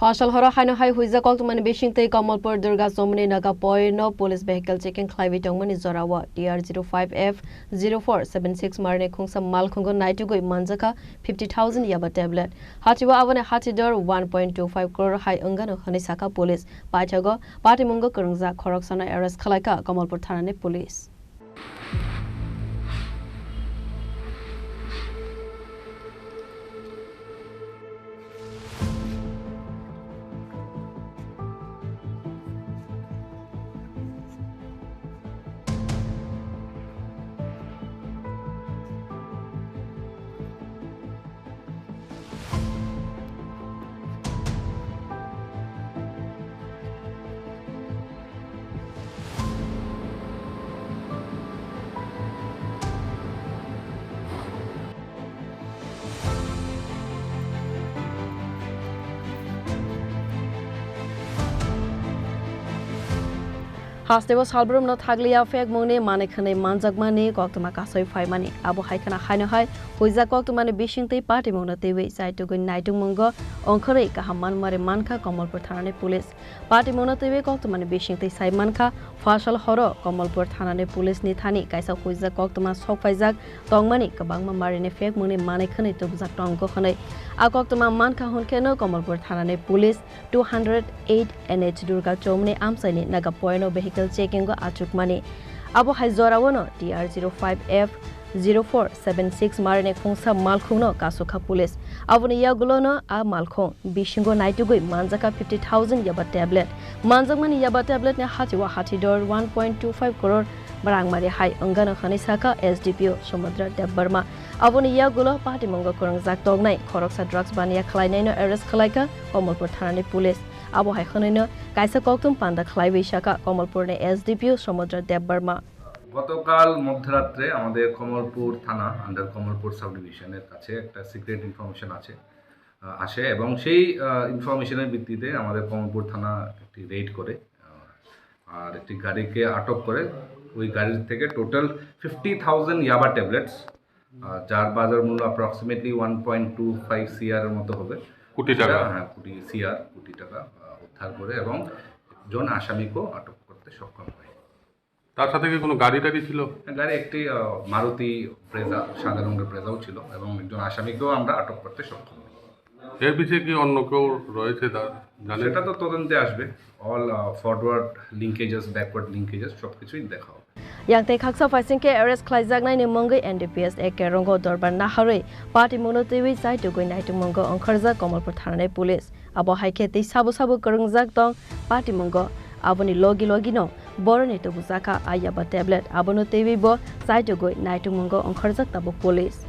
Phasal Horo Haino Hoijak Koktwma Bisingtwi Kamalpur Durga Chowmuhani Naka Haino police vehicle checking Khlaiwi Tongmani Jorao DR05F0476 Marini Khungsa Malkhungo Naitiogwi Manjakha 50,000 Yaba tablet Hatio Aboni Hatidhar 1.25 crore Wngano Sakha police Paithago Patimungo Crorong Khoroksa arrest Khlaikha Kamalpur Thanani police. Hastebo salbrum no thaglia fek mone manekhane manjakmani Koktwma kasoi faimani abo haikana haino hai Hoijak Koktwma Bisingtwi Patimungo tewe Saitogwi Naitiogwi ongkhore kahaman mare mankha Kamalpur Thanani police Patimungo tewe Koktwma Bisingtwi sai mankha Phasal Horo Kamalpur Thanani police ni thani kaisa Hoijak Koktwma sokfaijak tongmani kabangma Marini fek mone manekhane tobjak tongko khane a Koktwma mankha honkeno Kamalpur Thanani police 208 NH Durga Chowmuhani amsaini Naka Haino vehicle checking go achukmani abo hai Jorao no DR05F0476 Marini Khungsa Malkhungo kasukha police Aboni yagulo no a Malkhung Bisingtwi Naitiogwi Manjakha 50,000 Yaba tablet Manjakmani Yaba tablet ne Hatidhar 1.25 crore barangmari hai Wngano Sakha SDPO Somudra Debbarma Aboni yagulo Patimungo Kwrwngjak tognai Khoroksa drugs bania Khlainai no arrest Khlaikha Kamalpur Thanani police abo hai khonino kaisa Koktwma panda Khlaiwi Sakha Kamalpur ne SDPO Somudra Debbarma গতকাল মধ্যরাত্রে আমাদের কমলপুর থানা under Kamalpur sub ডিভিশনের কাছে একটা secret information আসে এবং সেই ইনফরমেশনের ভিত্তিতে আমাদের কমলপুর থানা একটি রেড করে আর একটি গাড়িকে আটক করে ওই গাড়ি থেকে টোটাল 50,000 ইয়াবা ট্যাবলেটস যার বাজার মূল্য অ্যাপ্রক্সিমেটলি 1.25 সিআর এর মতো হবে কোটি টাকা হ্যাঁ কোটি টাকা উদ্ধার করে এবং একজন আসামিকেও আটক করতে সক্ষম হয়। তার সাথে কি কোনো গাড়ি ছিল? গাড়ি একটি মারুতি ব্রেজা সাদা রঙের ব্রেজাও ছিল এবং একজন আসামিকেও আমরা আটক করতে সক্ষম হই। এর পিছনে কি অন্য কেউ রয়েছে সেটা তো তদন্তে আসবে। অল ফরওয়ার্ড লিঙ্কেজেস ব্যাকওয়ার্ড লিঙ্কেজেস সবকিছুই দেখা হবে। Yang khaksa faisingke arrest Khleikhak nai mongai NDPS ekerongo dorbar nahare Patimungo tewe Saitogwi Naitiogwi ongkhorjak Kamalpur Thanani police abo haike tei sabu Kwrwngjak tong Patimungo Aboni logi no boroni to bujaka ayaba tablet abono tewe bo Saitogwi Naitiogwi ongkhorjak tabo police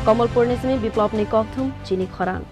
Kamalpur Nismi Biplop ni Koktwma Chini Khorang